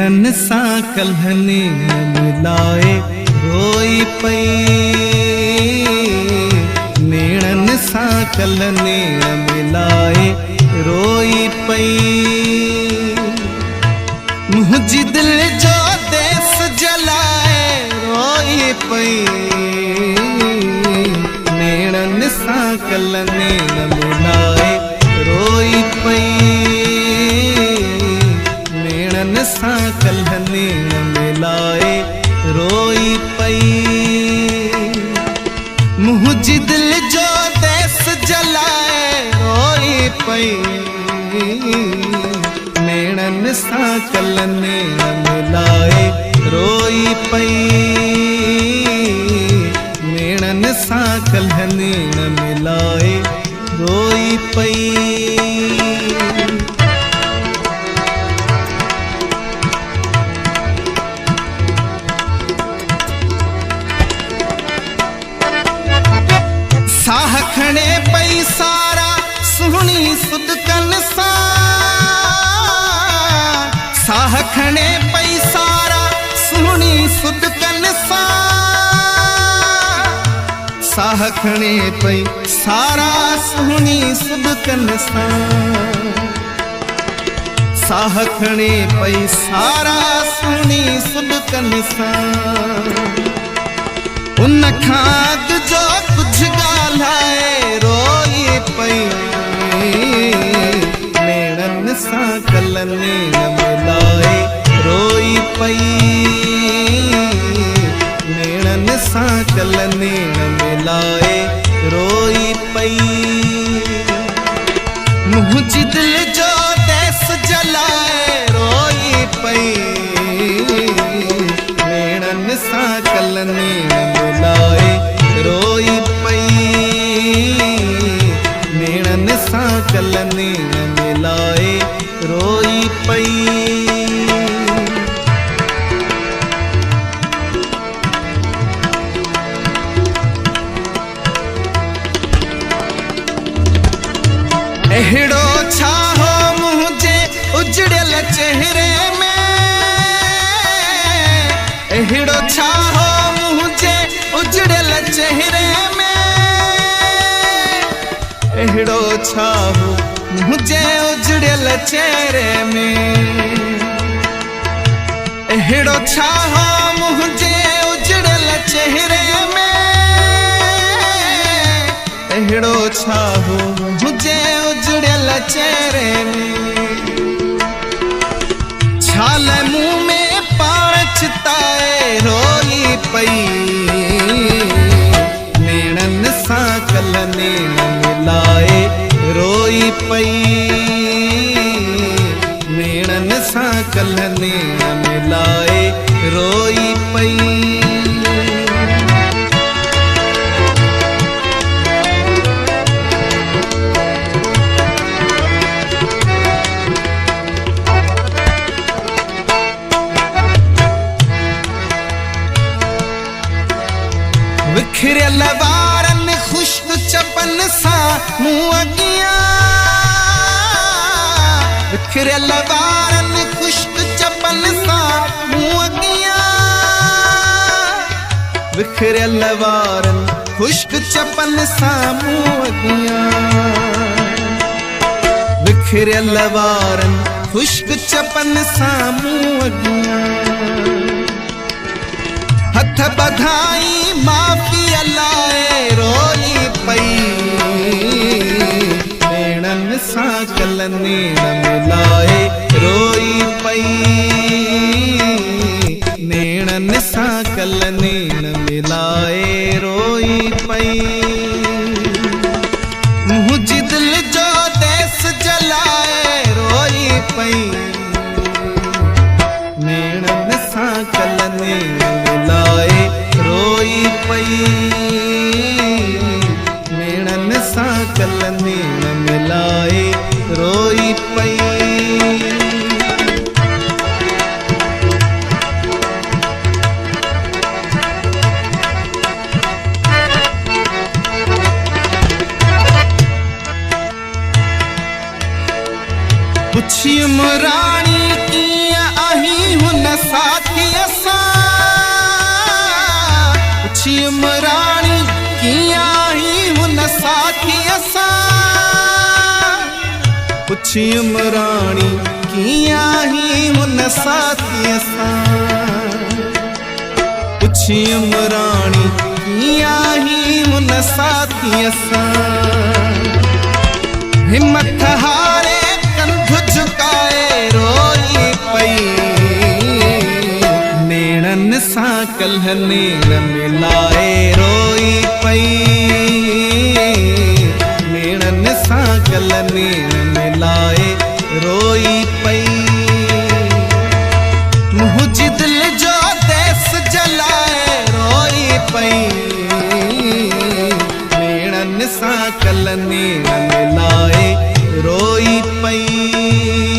नेणन सा कल्हने मिलाए रोई पई, नेणन सा कल्हने मिलाए रोई पई। मुझी दिल जो देस जलाए रोई पई, नेणन सा कल्हने मिलाए रोई पई, नेणन सा कल्हने मिलाए रोई पई। मुझी दिल जो देस जलाए रोई पई, नेणन सा कल्हने मिलाए रोई पई, नेणन सा कल्हने मिलाए रोई पई। साह खणे पई सारा सुहणी सुदकन सा, साह खणे पई सारा सुहणी सुदकन सा, साह खणे पई सारा सुहणी सुदकन सा, साह खणे पई सारा सुहणी सुदकन सा। उन खाद जो कुछ गालाए रोई पई, नेणन सा कल्हने मिलाए रोई पई, नेणन सा कल्हने मिलाए रोई पई। मुझी दिल जो देस जलाए रोई पई, नेणन सा कल्हने मिलाए रोई पई, नेणन सा कल्हने मिलाए रोई पई। एहड़ो छा हो मुझे उजड़ल चेहरे में, एहड़ो छा हो मुझे उजड़ल चेहरे में, एहड़ो छा हो मुझे उजड़ल चेहरे में, एहड़ो छा हो मुझे उजड़ल चेहरे में, एहड़ो छा हो मुझे उजड़ल चेहरे में। छाल मुंह में पाण चिताए रोई पई, नेणन सा कल्हने मिलाए रोई पई, नेणन सा कल्हने मिलाए रोई पई। विखरल वारन खुश्क चपन सा मुँह अगिया, विखरल वारन खुश्क चपन सा मुँह अगिया, विखरल वारन खुश्क चपन सा मुँह अगिया, विखरल वारन खुश्क चपन सा मुँह अगिया। हथ बधाई माफी अलाए रोई पई, नेणन सा कल्हने मिलाए रोई पई, नेणन सा कल्हने मिलाए रोई पई। मुझी दिल जो देस जलाए रोई पई, नेणन सा कल्हने मिलाए रोई पई, नेणन सा कल्हने मिलाए रोई पई। पुछियुम राणी कीअं आहीं हुन पुछी उमराणी कियां ही हुन साथी असां, पुछी उमराणी कियां ही हुन साथी असां, पुछी उमराणी कियां ही हुन साथी असां। हिम्मत हारे कंध झुकाए रोई पई, नेणन सां कल्ह नेण मिलाए रोई पई, नेणन सां कल्ह नेण मिलाए रोई पई। मुंहिंजी दिल जो देस जलाए रोई पई, नेणन सां कल्ह नेण मिलाए रोई पई।